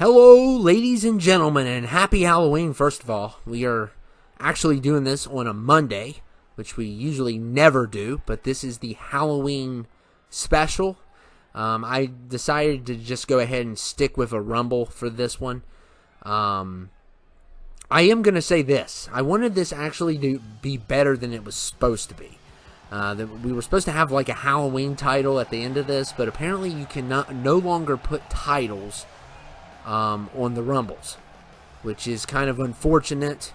Hello, ladies and gentlemen, and happy Halloween, first of all. We are actually doing this on a Monday, which we usually never do, but this is the Halloween special. I decided to just go ahead and stick with a Rumble for this one. I am going to say this. I wanted this actually to be better than it was supposed to be. We were supposed to have like a Halloween title at the end of this, but apparently you cannot no longer put titles on the Rumbles, which is kind of unfortunate.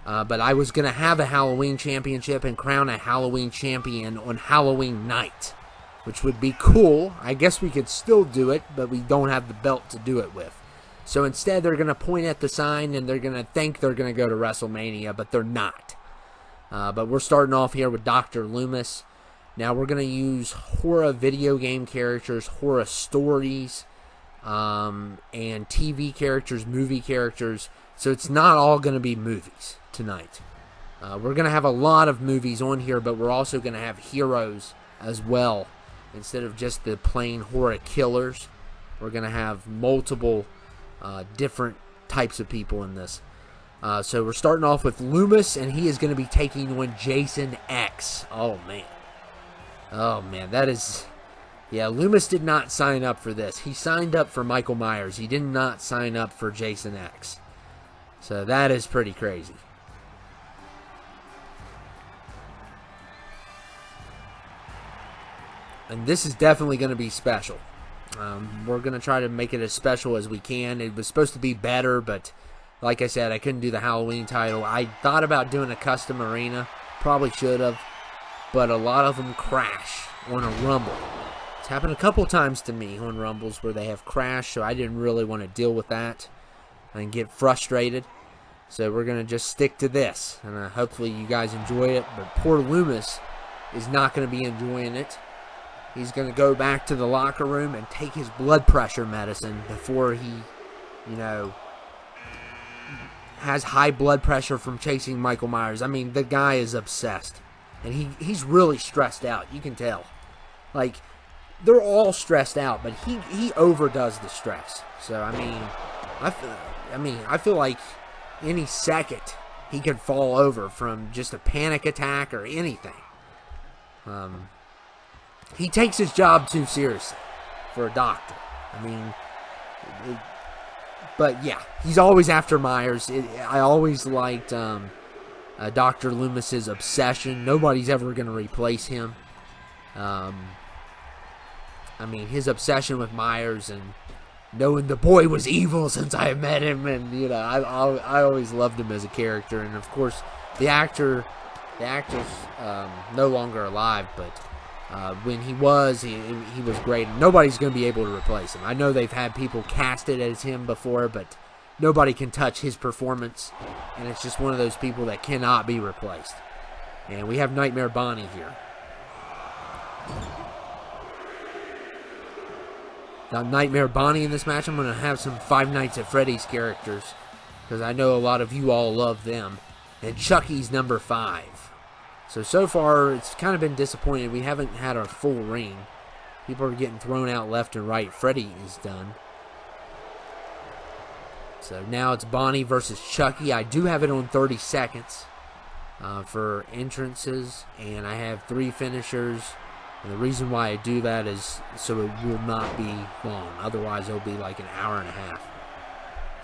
But I was going to have a Halloween championship and crown a Halloween champion on Halloween night, which would be cool. I guess we could still do it, but we don't have the belt to do it with. So instead, they're going to point at the sign and they're going to think they're going to go to WrestleMania, but they're not. But we're starting off here with Dr. Loomis. Now we're going to use horror video game characters, horror stories, and TV characters, movie characters. So it's not all going to be movies tonight. We're going to have a lot of movies on here, but we're also going to have heroes as well. Instead of just the plain horror killers, we're going to have multiple different types of people in this. So we're starting off with Loomis, and he is going to be taking on Jason X. Oh, man, that is... Yeah, Loomis did not sign up for this. He signed up for Michael Myers. He did not sign up for Jason X. So that is pretty crazy. And this is definitely going to be special. We're going to try to make it as special as we can. It was supposed to be better, but like I said, I couldn't do the Halloween title. I thought about doing a custom arena. Probably should have. But a lot of them crash on a Rumble. It's happened a couple times to me on Rumbles where they have crashed, so I didn't really want to deal with that and get frustrated. So we're going to just stick to this, and hopefully you guys enjoy it. But poor Loomis is not going to be enjoying it. He's going to go back to the locker room and take his blood pressure medicine before he, has high blood pressure from chasing Michael Myers. I mean, the guy is obsessed, and he's really stressed out. You can tell. Like, they're all stressed out, but he overdoes the stress. So I feel like any second he could fall over from just a panic attack or anything. He takes his job too seriously for a doctor. But yeah, he's always after Myers. I always liked Dr. Loomis's obsession. Nobody's ever going to replace him. His obsession with Myers and knowing the boy was evil since I met him, and I always loved him as a character. And of course, the actor's no longer alive, but when he was great. Nobody's going to be able to replace him. I know they've had people casted as him before, but nobody can touch his performance, and it's just one of those people that cannot be replaced. And we have Nightmare Bonnie here. Now, Nightmare Bonnie in this match, I'm going to have some Five Nights at Freddy's characters, because I know a lot of you all love them. And Chucky's number 5. So far, it's kind of been disappointing. We haven't had our full ring. People are getting thrown out left and right. Freddy is done. So now it's Bonnie versus Chucky. I do have it on 30 seconds for entrances, and I have 3 finishers. And the reason why I do that is so it will not be long. Otherwise, it'll be like an hour and a half.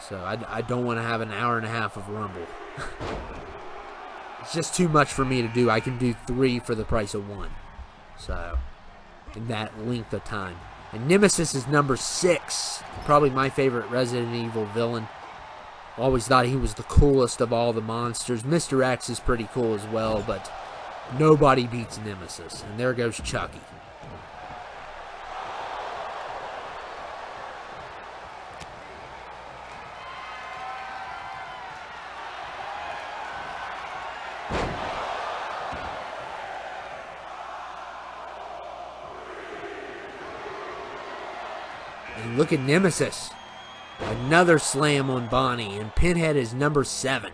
So I don't want to have an hour and a half of Rumble. It's just too much for me to do. I can do 3 for the price of 1. So, in that length of time. And Nemesis is number 6. Probably my favorite Resident Evil villain. Always thought he was the coolest of all the monsters. Mr. X is pretty cool as well, but nobody beats Nemesis. And there goes Chucky. And look at Nemesis. Another slam on Bonnie. And Pinhead is number 7.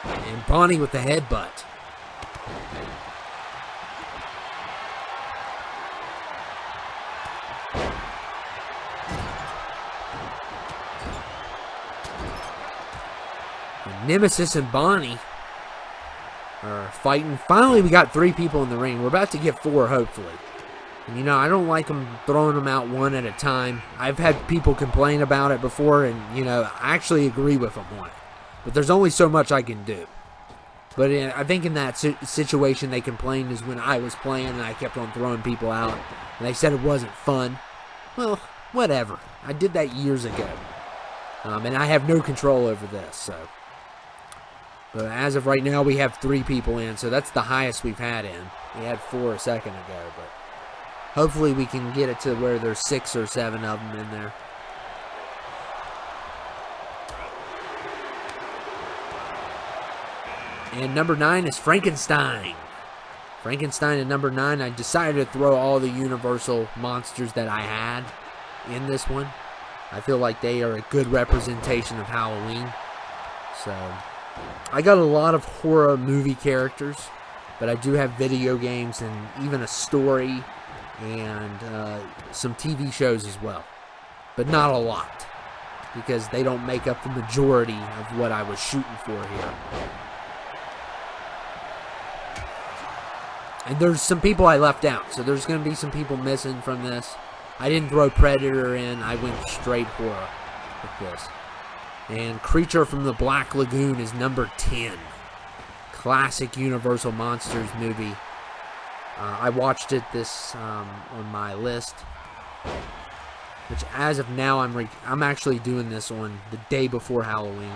And Bonnie with the headbutt. Nemesis and Bonnie are fighting. Finally, we got 3 people in the ring. We're about to get 4, hopefully. And, you know, I don't like them throwing them out one at a time. I've had people complain about it before, and, you know, I actually agree with them on it. But there's only so much I can do. But I think in that situation they complained is when I was playing and I kept on throwing people out. And they said it wasn't fun. Well, whatever. I did that years ago. And I have no control over this, so. But as of right now, we have 3 people in, so that's the highest we've had in. We had 4 a second ago, but hopefully we can get it to where there's 6 or 7 of them in there. And number 9 is Frankenstein. Frankenstein at number 9. I decided to throw all the Universal monsters that I had in this one. I feel like they are a good representation of Halloween. So, I got a lot of horror movie characters, but I do have video games and even a story and some TV shows as well. But not a lot, because they don't make up the majority of what I was shooting for here. And there's some people I left out, so there's going to be some people missing from this. I didn't throw Predator in, I went straight horror with this. And Creature from the Black Lagoon is number 10. Classic Universal Monsters movie. I watched it on my list, which as of now I'm actually doing this on the day before Halloween.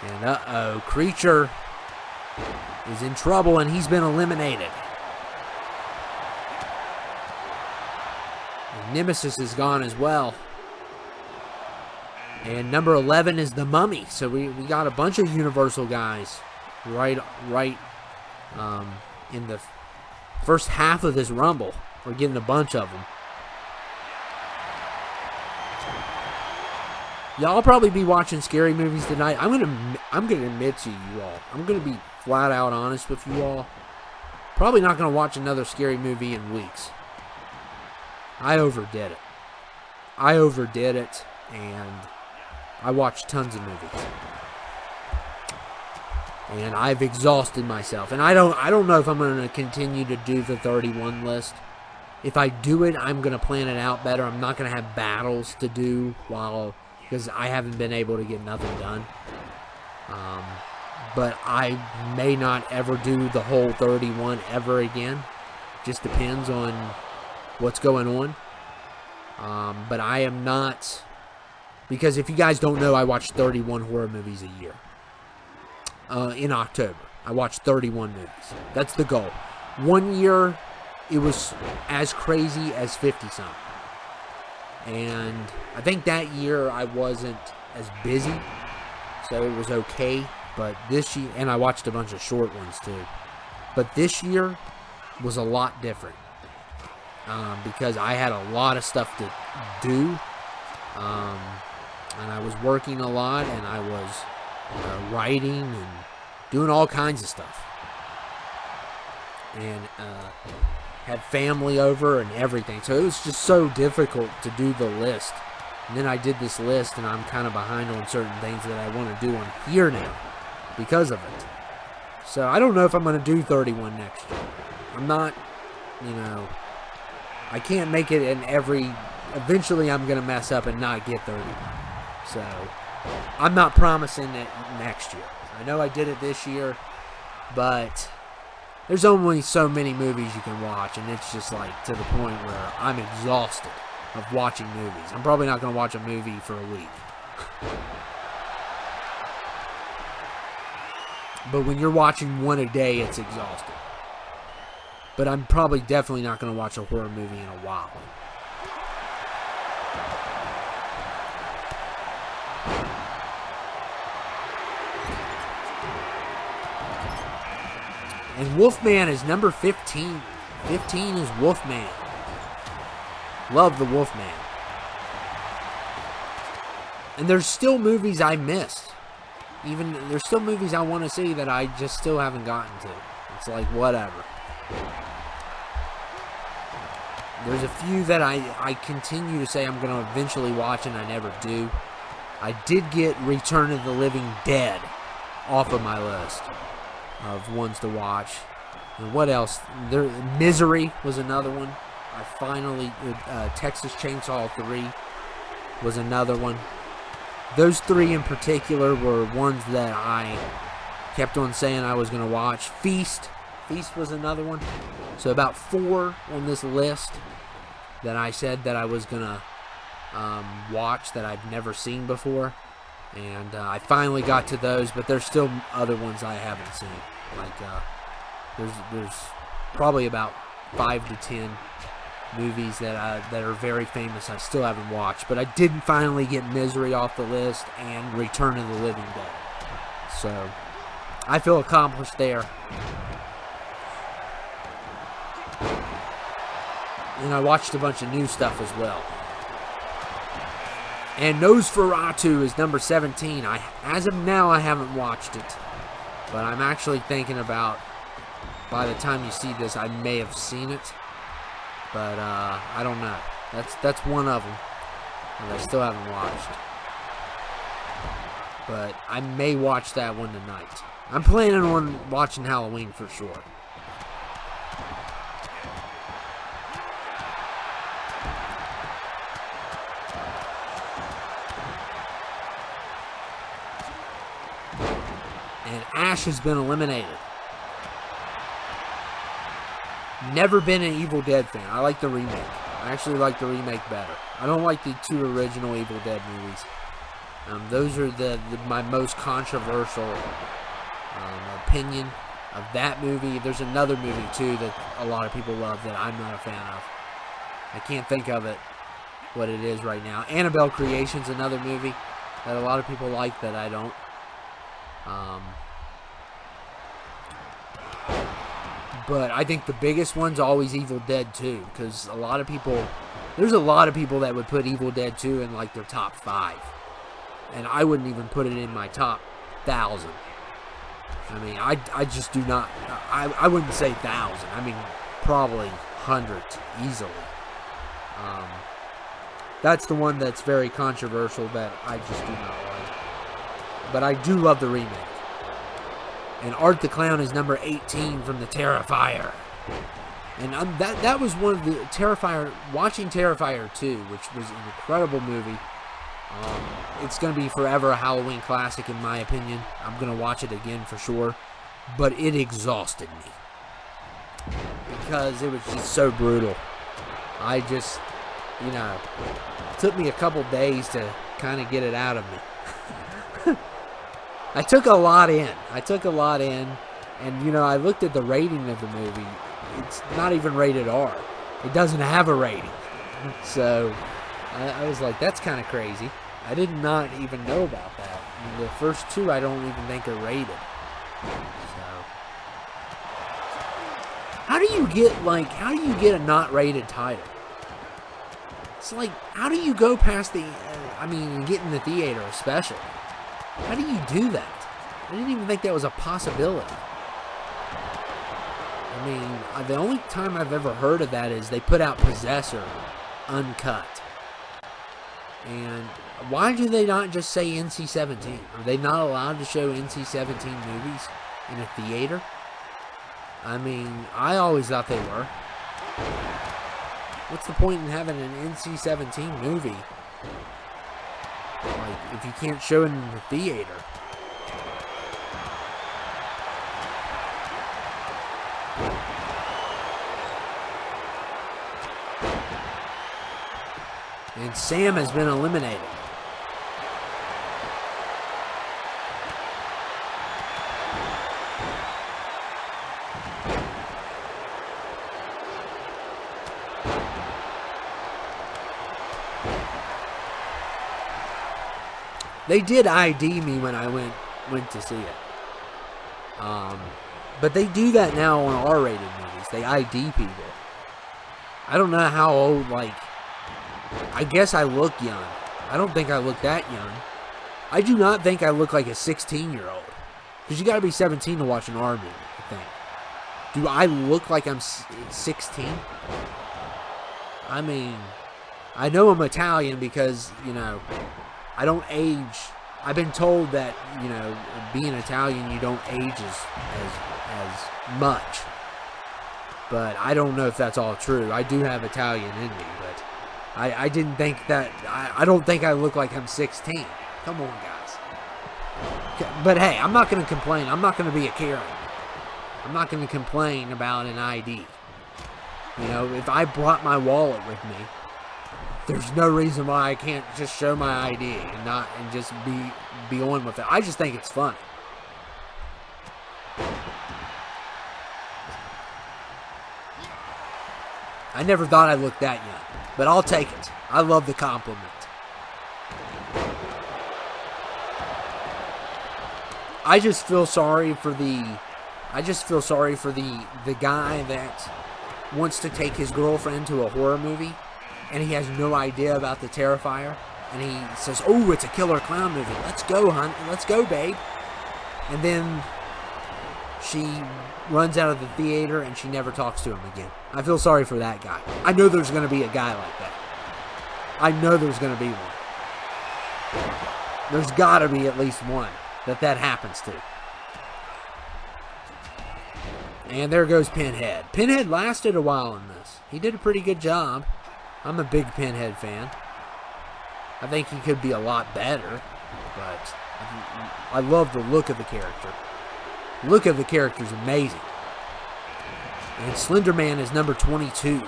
And uh-oh, Creature is in trouble and he's been eliminated. And Nemesis is gone as well. And number 11 is the Mummy. So we got a bunch of Universal guys right in the first half of this Rumble. We're getting a bunch of them. Y'all probably be watching scary movies tonight. I'm gonna admit to you all, I'm gonna be flat out honest with you all. Probably not gonna watch another scary movie in weeks. I overdid it, and I watched tons of movies, and I've exhausted myself. And I don't know if I'm gonna continue to do the 31 list. If I do it, I'm gonna plan it out better. I'm not gonna have battles to do because I haven't been able to get nothing done. But I may not ever do the whole 31 ever again. Just depends on what's going on. But I am not, because if you guys don't know, I watch 31 horror movies a year. In October, I watch 31 movies. That's the goal. One year, it was as crazy as 50-something. And I think that year I wasn't as busy, so it was okay. But this year, and I watched a bunch of short ones too. But this year was a lot different because I had a lot of stuff to do, and I was working a lot, and I was writing and doing all kinds of stuff, and had family over and everything. So it was just so difficult to do the list. And then I did this list, and I'm kind of behind on certain things that I want to do on here now because of it. So I don't know if I'm going to do 31 next year. I'm not, I can't make it in every... Eventually I'm going to mess up and not get 31. So I'm not promising it next year. I know I did it this year, but there's only so many movies you can watch, and it's just like to the point where I'm exhausted of watching movies. I'm probably not going to watch a movie for a week. But when you're watching one a day, it's exhausting. But I'm probably definitely not going to watch a horror movie in a while. And Wolfman is number 15. 15 is Wolfman. Love the Wolfman. And there's still movies I missed. There's still movies I want to see that I just still haven't gotten to. It's like, whatever. There's a few that I continue to say I'm going to eventually watch, and I never do. I did get Return of the Living Dead off of my list of ones to watch. And what else? Misery was another one. I finally... Texas Chainsaw 3 was another one. Those three in particular were ones that I kept on saying I was going to watch. Feast was another one. So about 4 on this list that I said that I was going to watch that I've never seen before. And I finally got to those, but there's still other ones I haven't seen. Like, there's probably about 5 to 10 movies that are very famous I still haven't watched. But I did finally get Misery off the list and Return of the Living Dead. So, I feel accomplished there. And I watched a bunch of new stuff as well. And Nosferatu is number 17. As of now, I haven't watched it. But I'm actually thinking about, by the time you see this, I may have seen it. But I don't know. That's one of them that I still haven't watched. But I may watch that one tonight. I'm planning on watching Halloween for sure. And Ash has been eliminated. Never been an Evil Dead fan. I like the remake. I actually like the remake better. I don't like the 2 original Evil Dead movies. Those are my most controversial opinion of that movie. There's another movie too that a lot of people love that I'm not a fan of. I can't think of it, what it is right now. Annabelle Creation's another movie that a lot of people like that I don't. But I think the biggest one's always Evil Dead 2, because there's a lot of people that would put Evil Dead 2 in like their top 5. And I wouldn't even put it in my top 1,000. I mean, I just do not, I wouldn't say 1,000. I mean, probably hundreds easily. That's the one that's very controversial that I just do not like. But I do love the remake. And Art the Clown is number 18 from the Terrifier. And that was one of the Terrifier, watching Terrifier 2, which was an incredible movie. It's going to be forever a Halloween classic in my opinion. I'm going to watch it again for sure. But it exhausted me. Because it was just so brutal. I just, it took me a couple days to kind of get it out of me. I took a lot in. And, I looked at the rating of the movie. It's not even rated R. It doesn't have a rating. So, I was like, that's kind of crazy. I did not even know about that. And the first 2 I don't even think are rated. So, how do you get a not rated title? It's like, how do you go past get in the theater especially? How do you do that? I didn't even think that was a possibility. I mean, the only time I've ever heard of that is they put out Possessor uncut. And why do they not just say NC-17? Are they not allowed to show NC-17 movies in a theater? I mean, I always thought they were. What's the point in having an NC-17 movie? Like, if you can't show it in the theater. And Sam has been eliminated. They did ID me when I went to see it. But they do that now on R-rated movies. They ID people. I don't know how old, I guess I look young. I don't think I look that young. I do not think I look like a 16-year-old. Because you gotta be 17 to watch an R movie, I think. Do I look like I'm 16? I mean, I know I'm Italian because, you know, I don't age. I've been told that, you know, being Italian, you don't age as much. But I don't know if that's all true. I do have Italian in me, but I didn't think that. I don't think I look like I'm 16. Come on, guys. But hey, I'm not going to complain. I'm not going to be a Karen. I'm not going to complain about an ID. You know, if I brought my wallet with me, there's no reason why I can't just show my ID and just be on with it. I just think it's fun. I never thought I looked that young, but I'll take it. I love the compliment. I just feel sorry for the guy that wants to take his girlfriend to a horror movie, and he has no idea about the Terrifier, and he says, "Oh, it's a killer clown movie. Let's go, hon. Let's go, babe." And then she runs out of the theater, and she never talks to him again. I feel sorry for that guy. I know there's going to be a guy like that. I know there's going to be one. There's got to be at least one that happens to. And there goes Pinhead. Pinhead lasted a while in this. He did a pretty good job. I'm a big Pinhead fan. I think he could be a lot better, but I love the look of the character. The look of the character is amazing. And Slender Man is number 22.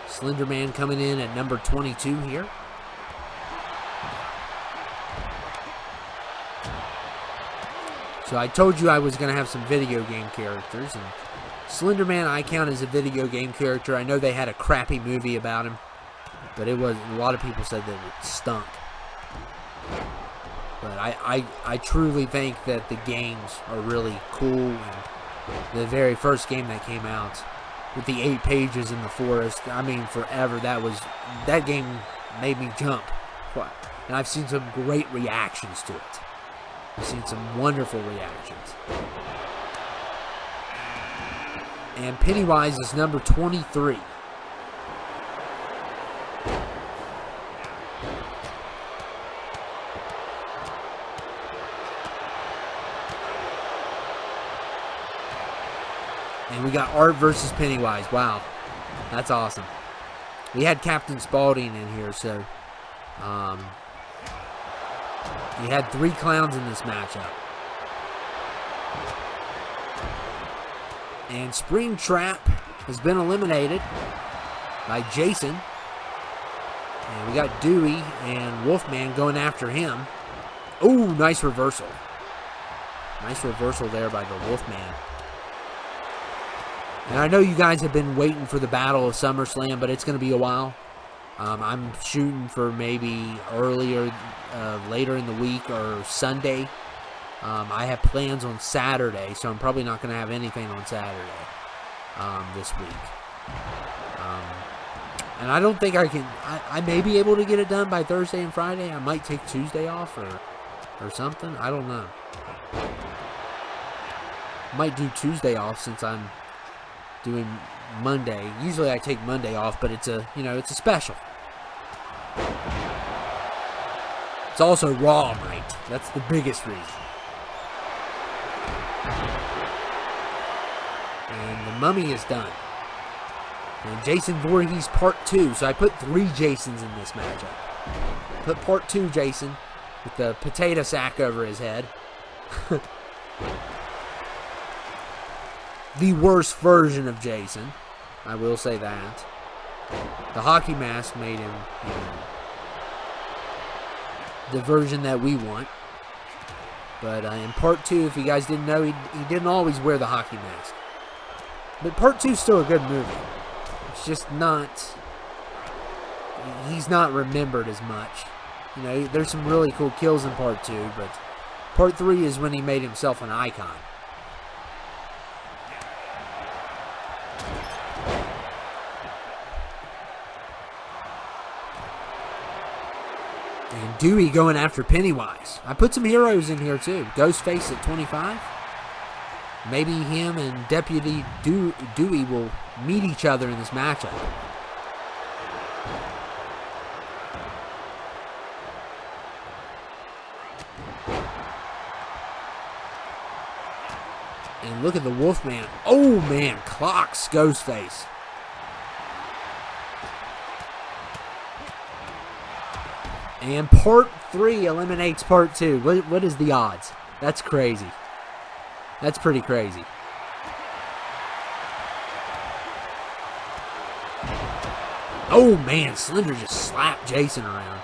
Slender Man coming in at number 22 here. So I told you I was going to have some video game characters, and Slender Man I count as a video game character. I know they had a crappy movie about him, but it was, a lot of people said that it stunk. But I truly think that the games are really cool, and the very first game that came out with the 8 pages in the forest, I mean, forever, that game made me jump. And I've seen some great reactions to it. I've seen some wonderful reactions. And Pennywise is number 23. And we got Art versus Pennywise. Wow. That's awesome. We had Captain Spaulding in here, so you had 3 clowns in this matchup. And Springtrap has been eliminated by Jason. And we got Dewey and Wolfman going after him. Ooh, nice reversal. Nice reversal there by the Wolfman. And I know you guys have been waiting for the Battle of SummerSlam, but it's going to be a while. I'm shooting for maybe later in the week or Sunday. I have plans on Saturday, so I'm probably not going to have anything on Saturday this week. And I don't think I can. I may be able to get it done by Thursday and Friday. I might take Tuesday off or something. I don't know. Might do Tuesday off since I'm doing Monday. Usually I take Monday off, but it's a special. It's also Raw night. That's the biggest reason. And the Mummy is done. And Jason Voorhees Part 2. So I put 3 Jasons in this matchup. Put Part 2 Jason with the potato sack over his head. The worst version of Jason. I will say that. The hockey mask made him, the version that we want. But in Part 2, if you guys didn't know, he didn't always wear the hockey mask. But Part 2 is still a good movie. It's just not... He's not remembered as much. There's some really cool kills in Part 2, but Part 3 is when he made himself an icon. And Dewey going after Pennywise. I put some heroes in here too. Ghostface at 25. Maybe him and Deputy Dewey will meet each other in this matchup. And look at the Wolfman. Oh, man. Clocks Ghostface. And part 3 eliminates part 2. What is the odds? That's crazy. That's pretty crazy. Oh, man. Slender just slapped Jason around.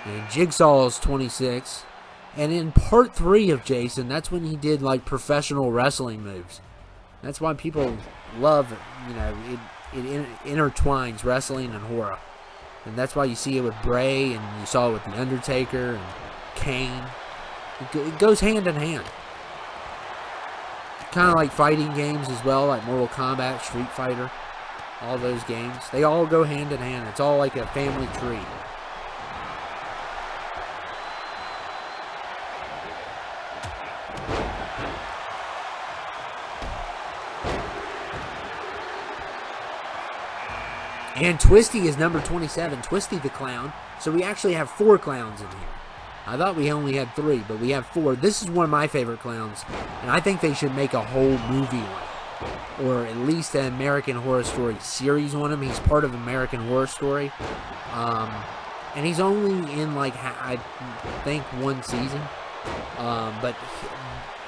And Jigsaw is 26. And in part 3 of Jason, that's when he did like professional wrestling moves. That's why people love, it intertwines wrestling and horror. And that's why you see it with Bray, and you saw it with The Undertaker and Kane. It goes hand in hand. Kind of like fighting games as well, like Mortal Kombat, Street Fighter, all those games. They all go hand in hand. It's all like a family tree. And Twisty is number 27, Twisty the Clown. So we actually have 4 clowns in here. I thought we only had 3, but we have 4. This is one of my favorite clowns, and I think they should make a whole movie on him, or at least an American Horror Story series on him. He's part of American Horror Story, and he's only in like I think 1 season, but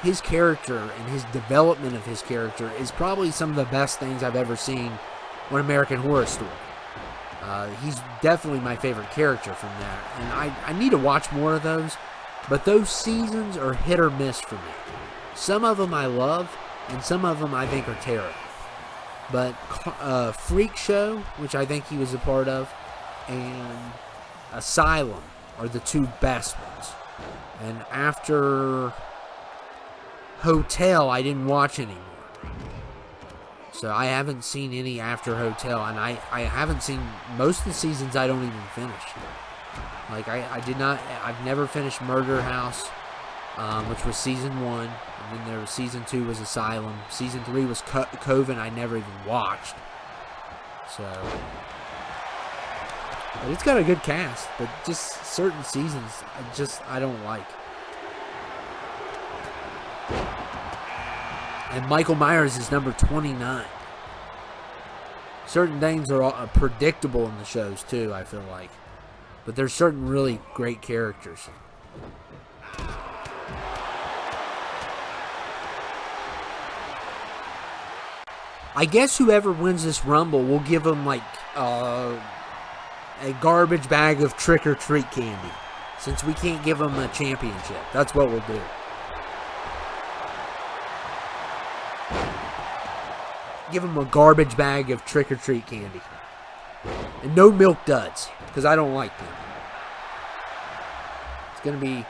his character and his development of his character is probably some of the best things I've ever seen on American Horror Story. He's definitely my favorite character from that, and I need to watch more of those, but those seasons are hit or miss for me. Some of them I love, and some of them I think are terrible. But Freak Show, which I think he was a part of, and Asylum are the 2 best ones. And after Hotel, I didn't watch anymore. So I haven't seen any after Hotel, and I haven't seen most of the seasons. I don't even finish. Like I've never finished Murder House, which was season 1, and then there was season 2 was Asylum. Season 3 was Coven. I never even watched. So, but it's got a good cast, but just certain seasons I don't like. And Michael Myers is number 29. Certain things are all predictable in the shows too, I feel like. But there's certain really great characters. I guess whoever wins this Rumble will give them like a garbage bag of trick-or-treat candy. Since we can't give them a championship. That's what we'll do. Give them a garbage bag of trick-or-treat candy. And no Milk Duds, because I don't like them. It's going to be,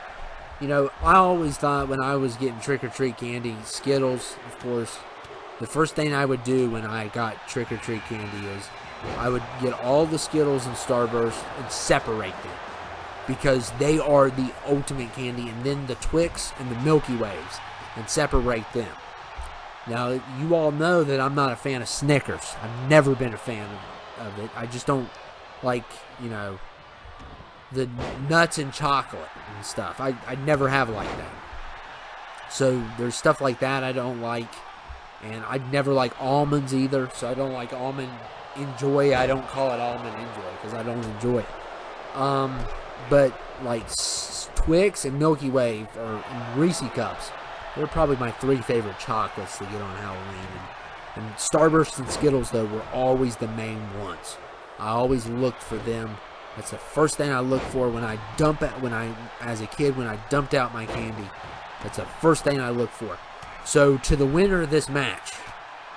I always thought when I was getting trick-or-treat candy, Skittles, of course, the first thing I would do when I got trick-or-treat candy is I would get all the Skittles and Starburst and separate them. Because they are the ultimate candy, and then the Twix and the Milky Ways, and separate them. Now, you all know that I'm not a fan of Snickers. I've never been a fan of it. I just don't like, the nuts and chocolate and stuff. I never have liked that. So there's stuff like that I don't like. And I'd never like almonds either. So I don't like almond enjoy. I don't call it almond enjoy because I don't enjoy it. But like Twix and Milky Way and Reese Cups, they're probably my 3 favorite chocolates to get on Halloween. And Starburst and Skittles, though, were always the main ones. I always looked for them. That's the first thing I looked for as a kid, when I dumped out my candy. That's the first thing I looked for. So, to the winner of this match,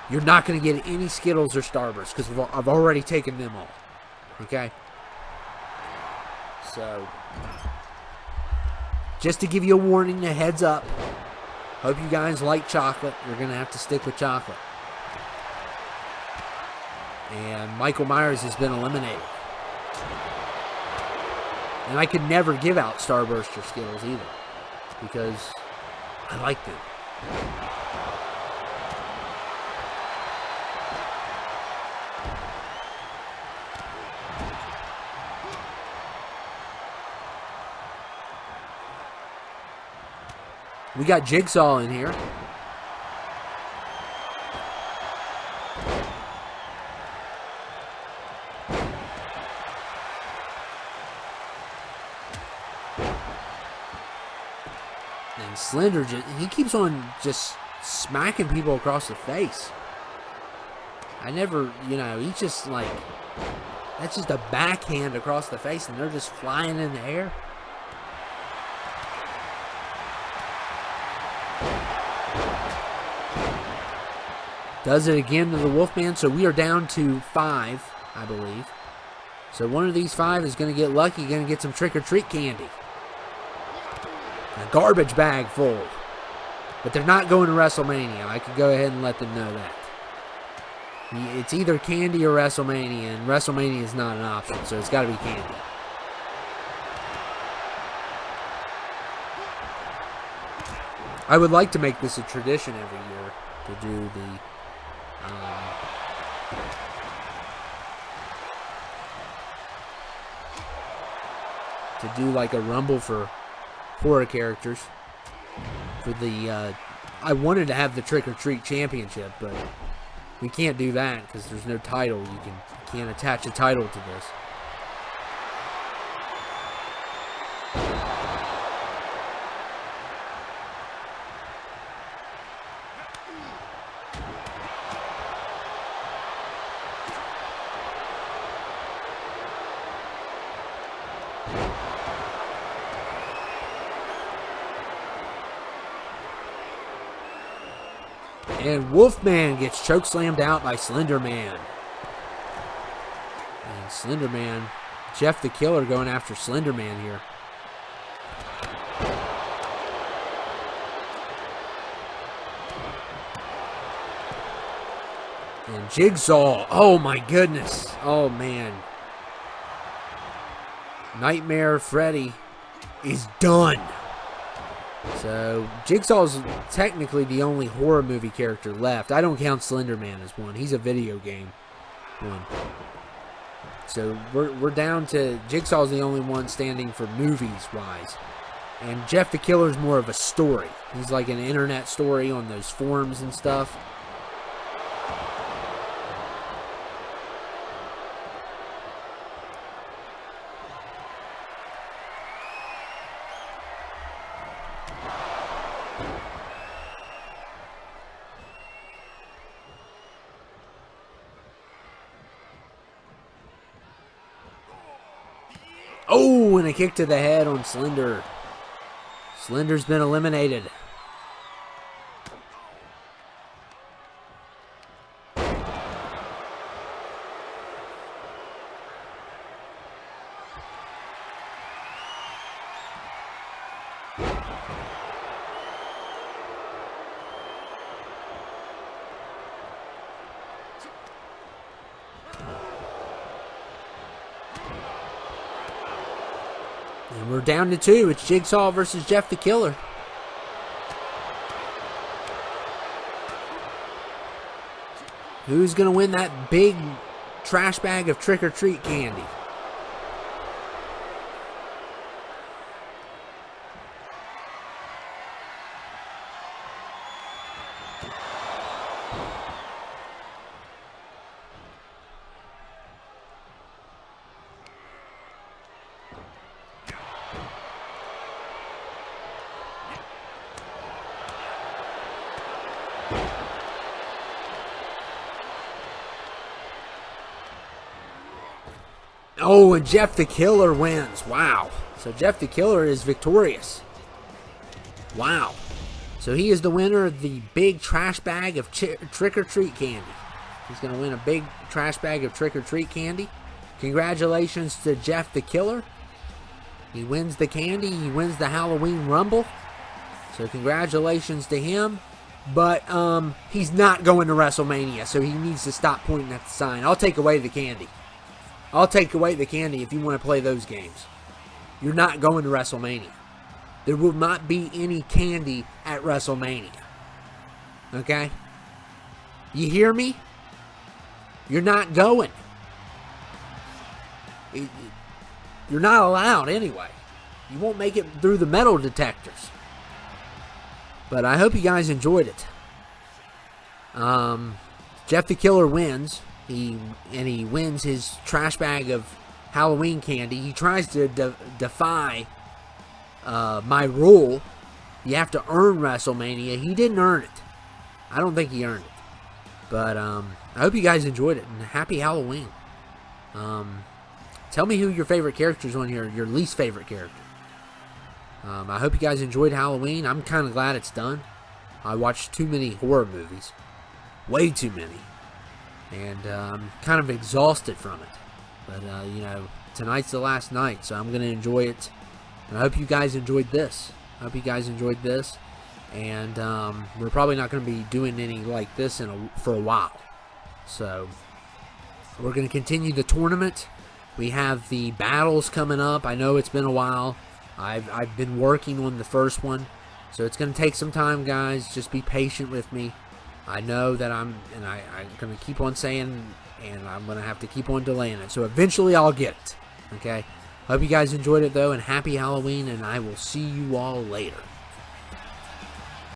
you're not going to get any Skittles or Starburst, because I've already taken them all. Okay? So, just to give you a warning, a heads up. Hope you guys like chocolate. You're going to have to stick with chocolate. And Michael Myers has been eliminated. And I could never give out Starburst or Skittles either, because I like them. We got Jigsaw in here. Slender, he keeps on just smacking people across the face. I never, he's just like, that's just a backhand across the face and they're just flying in the air. Does it again to the Wolfman. So we are down to 5, I believe. So one of these 5 is going to get lucky, going to get some trick-or-treat candy. A garbage bag full. But they're not going to WrestleMania. I could go ahead and let them know that. It's either candy or WrestleMania, and WrestleMania is not an option, so it's got to be candy. I would like to make this a tradition every year to do the like a rumble for horror characters. For the I wanted to have the Trick or Treat Championship, but we can't do that because there's no title. You can't attach a title to this. And Wolfman gets chokeslammed out by Slender Man. And Slender Man, Jeff the Killer going after Slender Man here. And Jigsaw, oh my goodness. Oh man. Nightmare Freddy is done. So, Jigsaw's technically the only horror movie character left. I don't count Slender Man as one. He's a video game one. So, we're down to... Jigsaw's the only one standing for movies-wise. And Jeff the Killer's more of a story. He's like an internet story on those forums and stuff. Oh, and a kick to the head on Slender. Slender's been eliminated. And we're down to 2. It's Jigsaw versus Jeff the Killer. Who's going to win that big trash bag of trick-or-treat candy? Oh, and Jeff the Killer wins. Wow. So Jeff the Killer is victorious. Wow. So he is the winner of the big trash bag of trick-or-treat candy. He's going to win a big trash bag of trick-or-treat candy. Congratulations to Jeff the Killer. He wins the candy. He wins the Halloween Rumble. So congratulations to him. But he's not going to WrestleMania, so he needs to stop pointing at the sign. I'll take away the candy. I'll take away the candy if you want to play those games. You're not going to WrestleMania. There will not be any candy at WrestleMania. Okay? You hear me? You're not going. You're not allowed anyway. You won't make it through the metal detectors. But I hope you guys enjoyed it. Jeff the Killer wins. He wins his trash bag of Halloween candy. He tries to defy my rule you have to earn WrestleMania. He didn't earn it. I don't think he earned it. But I hope you guys enjoyed it, and happy Halloween. Tell me who your favorite characters on here, your least favorite character. I hope you guys enjoyed Halloween. I'm kind of glad it's done. I watched too many horror movies. Way too many. And I'm kind of exhausted from it. But, you know, tonight's the last night, so I'm going to enjoy it. And I hope you guys enjoyed this. And we're probably not going to be doing any like this for a while. So we're going to continue the tournament. We have the battles coming up. I know it's been a while. I've been working on the first one, so it's going to take some time, guys. Just be patient with me. I know that I'm going to keep on saying, and I'm going to have to keep on delaying it. So eventually I'll get it. Okay. Hope you guys enjoyed it though, and happy Halloween. And I will see you all later.